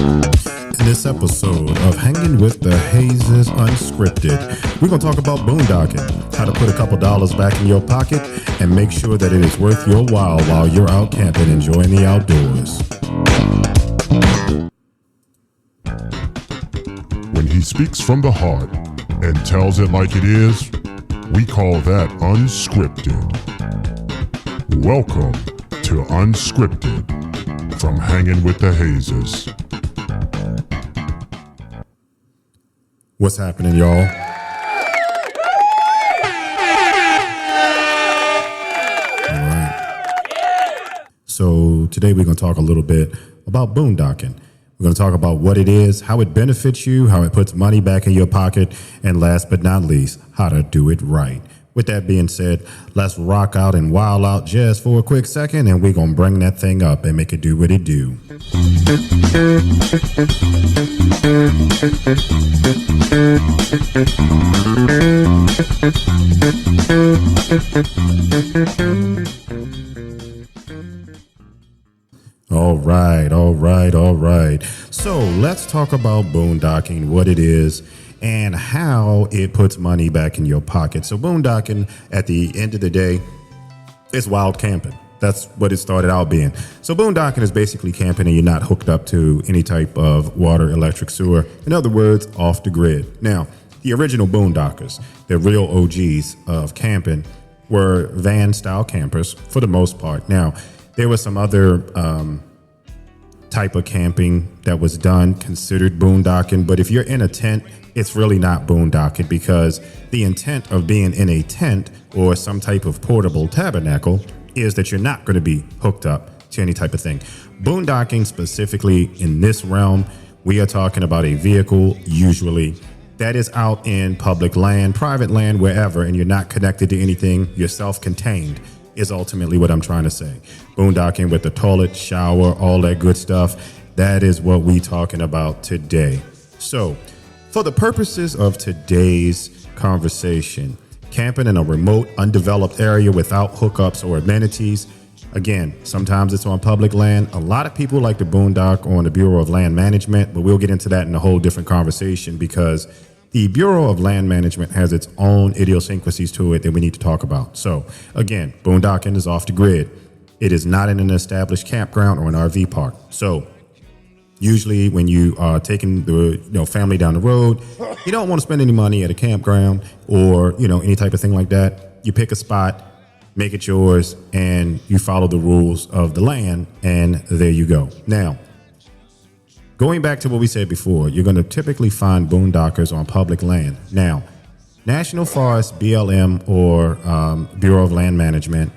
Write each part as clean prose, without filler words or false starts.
In this episode of Hanging with the Hazes Unscripted, we're going to talk about boondocking, how to put a couple dollars back in your pocket and make sure that it is worth your while you're out camping enjoying the outdoors. When he speaks from the heart and tells it like it is, we call that unscripted. Welcome to Unscripted from Hanging with the Hazes. What's happening, y'all? All right. So today we're going to talk a little bit about boondocking. We're going to talk about what it is, how it benefits you, how it puts money back in your pocket, and last but not least, how to do it right. With that being said, let's rock out and wild out just for a quick second, and we're going to bring that thing up and make it do what it do. All right. So let's talk about boondocking, what it is, and how it puts money back in your pocket. So boondocking, at the end of the day, is wild camping. That's what it started out being. So boondocking is basically camping and you're not hooked up to any type of water, electric, sewer. In other words, off the grid. Now, the original boondockers, the real OGs of camping, were van-style campers for the most part. Now, there was some other type of camping that was done, considered boondocking. But if you're in a tent, it's really not boondocking, because the intent of being in a tent or some type of portable tabernacle is that you're not going to be hooked up to any type of thing. Boondocking, specifically in this realm, we are talking about a vehicle, usually, that is out in public land, private land, wherever, and you're not connected to anything. You're self-contained is ultimately what I'm trying to say. Boondocking with the toilet, shower, all that good stuff. That is what we talking about today. So, for the purposes of today's conversation, camping in a remote, undeveloped area without hookups or amenities. Again, sometimes it's on public land. A lot of people like to boondock on the Bureau of Land Management, but we'll get into that in a whole different conversation, because the Bureau of Land Management has its own idiosyncrasies to it that we need to talk about. So again, boondocking is off the grid. It is not in an established campground or an RV park. So usually when you are taking the family down the road, you don't want to spend any money at a campground or any type of thing like that. You pick a spot, make it yours, and you follow the rules of the land, and there you go. Now, going back to what we said before, you're going to typically find boondockers on public land. Now, National Forest, BLM, or Bureau of Land Management,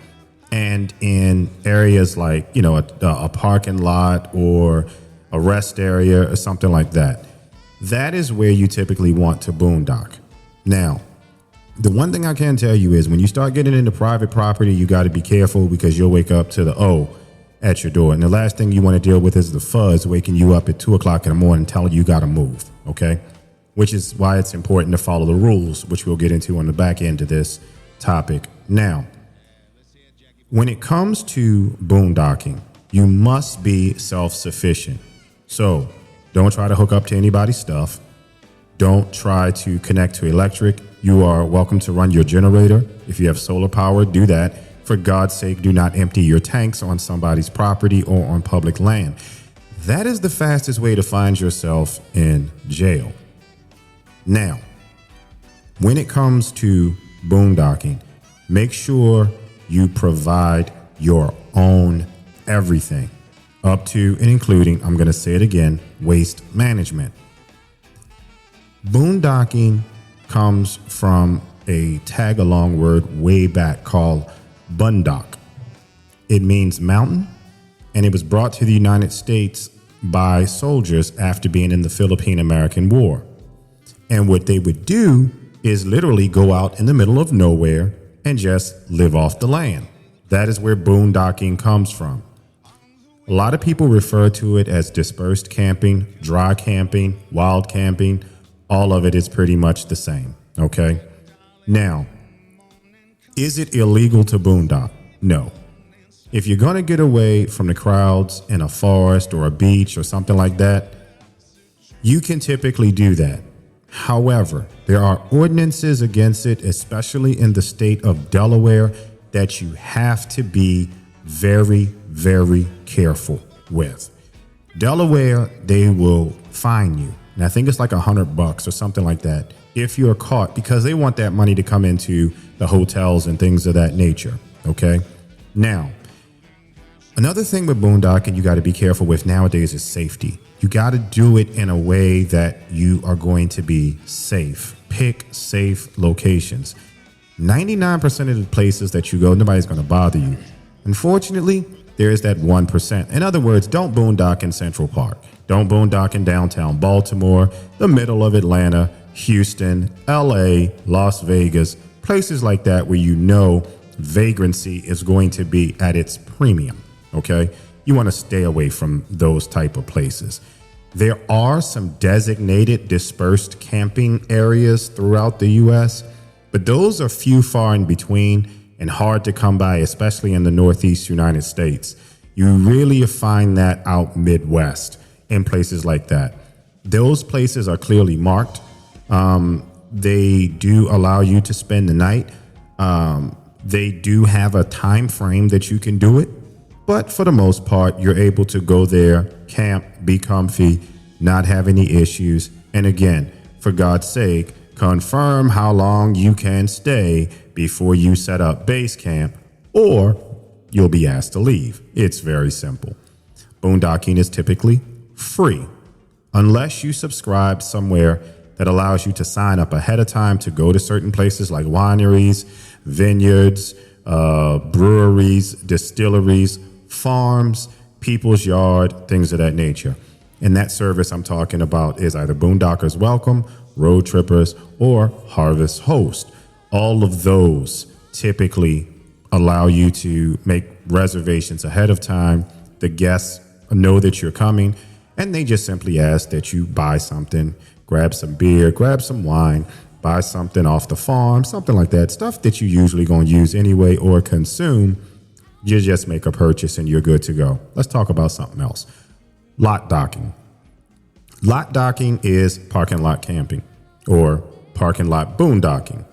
and in areas like, a parking lot or a rest area or something like that, that is where you typically want to boondock. Now, the one thing I can tell you is when you start getting into private property, you got to be careful, because you'll wake up to the O at your door. And the last thing you want to deal with is the fuzz waking you up at 2 o'clock in the morning telling you got to move. Okay. Which is why it's important to follow the rules, which we'll get into on the back end of this topic. Now, when it comes to boondocking, you must be self-sufficient. So don't try to hook up to anybody's stuff. Don't try to connect to electric. You are welcome to run your generator. If you have solar power, do that. For God's sake, do not empty your tanks on somebody's property or on public land. That is the fastest way to find yourself in jail. Now, when it comes to boondocking, make sure you provide your own everything, up to and including, I'm going to say it again, waste management. Boondocking comes from a tag-along word way back called Boondock. It means mountain, and it was brought to the United States by soldiers after being in the Philippine-American War. And what they would do is literally go out in the middle of nowhere and just live off the land. That is where boondocking comes from. A lot of people refer to it as dispersed camping, dry camping, wild camping. All of it is pretty much the same. Okay. Now, is it illegal to boondock? No. If you're going to get away from the crowds in a forest or a beach or something like that, You can typically do that. However, there are ordinances against it, especially in the state of Delaware, that you have to be very, very careful with. Delaware, they will fine you. And I think it's like $100 or something like that if you're caught, because they want that money to come into the hotels and things of that nature. Okay. Now, another thing with boondocking you got to be careful with nowadays is safety. You got to do it in a way that you are going to be safe. Pick safe locations. 99% of the places that you go, nobody's going to bother you. Unfortunately, there is that 1%. In other words, don't boondock in Central Park. Don't boondock in downtown Baltimore, the middle of Atlanta, Houston, LA, Las Vegas, places like that where you know vagrancy is going to be at its premium. Okay? You want to stay away from those type of places. There are some designated dispersed camping areas throughout the U.S., but those are few, far in between and hard to come by, especially in the Northeast United States. You really find that out Midwest in places like that. Those places are clearly marked. They do allow you to spend the night. They do have a time frame that you can do it. But for the most part, you're able to go there, camp, be comfy, not have any issues. And again, for God's sake, confirm how long you can stay before you set up base camp, or you'll be asked to leave. It's very simple. Boondocking is typically free, unless you subscribe somewhere that allows you to sign up ahead of time to go to certain places like wineries, vineyards, breweries, distilleries, farms, people's yard, things of that nature. And that service I'm talking about is either Boondockers Welcome, Road Trippers, or Harvest Host. All of those typically allow you to make reservations ahead of time. The guests know that you're coming, and they just simply ask that you buy something, grab some beer, grab some wine, buy something off the farm, something like that, stuff that you usually going to use anyway or consume. You just make a purchase and you're good to go. Let's talk about something else. Lot docking. Lot docking is parking lot camping or parking lot boondocking.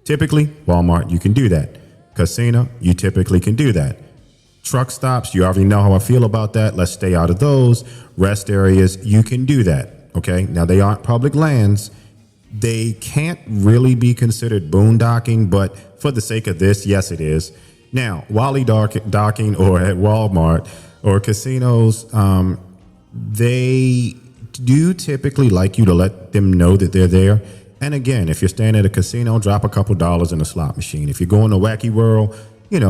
Typically, Walmart, you can do that. Casino, you typically can do that. Truck stops, you already know how I feel about that. Let's stay out of those. Rest areas, you can do that. Okay, now they aren't public lands. They can't really be considered boondocking, but for the sake of this, yes, it is. Now, Wally docking or at Walmart or casinos, they do typically like you to let them know that they're there. And again, if you're staying at a casino, drop a couple dollars in a slot machine. If you're going to Wacky World,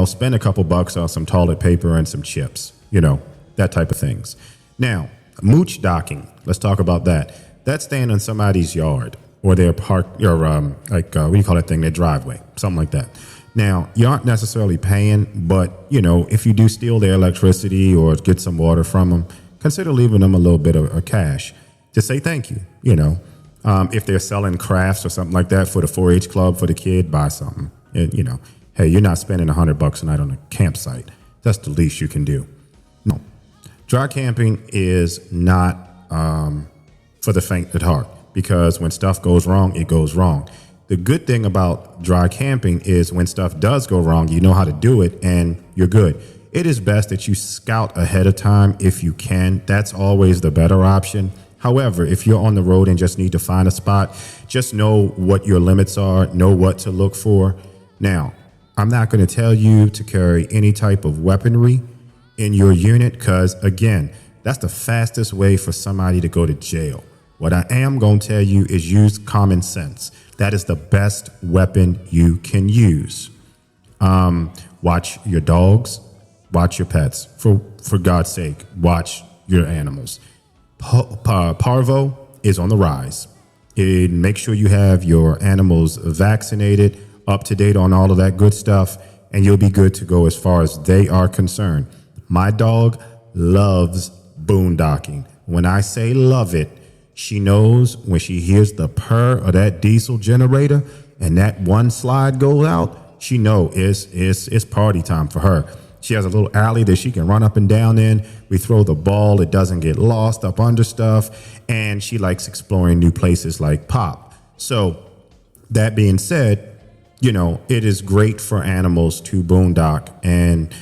spend a couple bucks on some toilet paper and some chips, that type of things. Now, mooch docking, let's talk about that. That's staying in somebody's yard or their park or what do you call that thing, their driveway, something like that. Now, you aren't necessarily paying, but, if you do steal their electricity or get some water from them, consider leaving them a little bit of cash to say thank you, If they're selling crafts or something like that for the 4-H club for the kid, buy something. And, hey, you're not spending $100 a night on a campsite. That's the least you can do. No. Dry camping is not for the faint at heart, because when stuff goes wrong, it goes wrong. The good thing about dry camping is when stuff does go wrong, you know how to do it and you're good. It is best that you scout ahead of time if you can. That's always the better option. However, if you're on the road and just need to find a spot, just know what your limits are, know what to look for. Now, I'm not going to tell you to carry any type of weaponry in your unit because, again, that's the fastest way for somebody to go to jail. What I am going to tell you is use common sense. That is the best weapon you can use. Watch your dogs, watch your pets. For God's sake, watch your animals. Parvo is on the rise. Make sure you have your animals vaccinated, up to date on all of that good stuff, and you'll be good to go as far as they are concerned. My dog loves boondocking. When I say love it, she knows when she hears the purr of that diesel generator and that one slide goes out, she knows it's party time for her. She has a little alley that she can run up and down in. We throw the ball. It doesn't get lost up under stuff. And she likes exploring new places like Pop. So that being said, it is great for animals to boondock and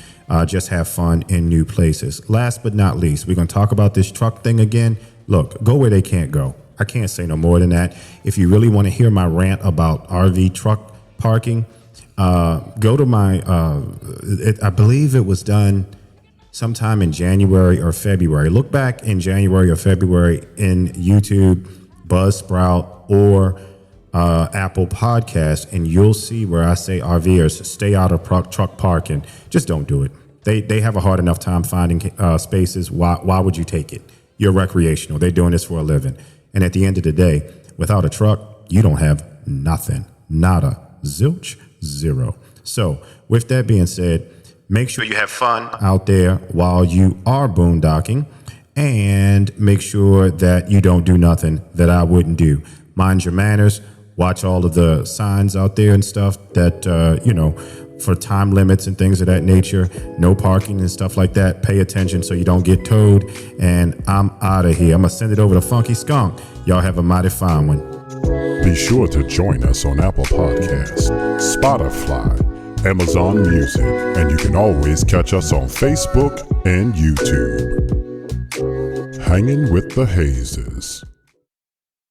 just have fun in new places. Last but not least, we're going to talk about this truck thing again. Look, go where they can't go. I can't say no more than that. If you really want to hear my rant about RV truck parking, go to my, I believe it was done sometime in January or February. Look back in January or February in YouTube, Buzzsprout, or Apple Podcast, and you'll see where I say RVers, stay out of truck parking. Just don't do it. They have a hard enough time finding spaces. Why would you take it? You're recreational. They're doing this for a living. And at the end of the day, without a truck, you don't have nothing. Nada. Zilch. Zero. So with that being said, make sure you have fun out there while you are boondocking, and make sure that you don't do nothing that I wouldn't do. Mind your manners. Watch all of the signs out there and stuff that, for time limits and things of that nature, no parking and stuff like that. Pay attention so you don't get towed. And I'm out of here. I'm going to send it over to Funky Skunk. Y'all have a mighty fine one. Be sure to join us on Apple Podcasts, Spotify, Amazon Music, and you can always catch us on Facebook and YouTube. Hanging with the Hazes.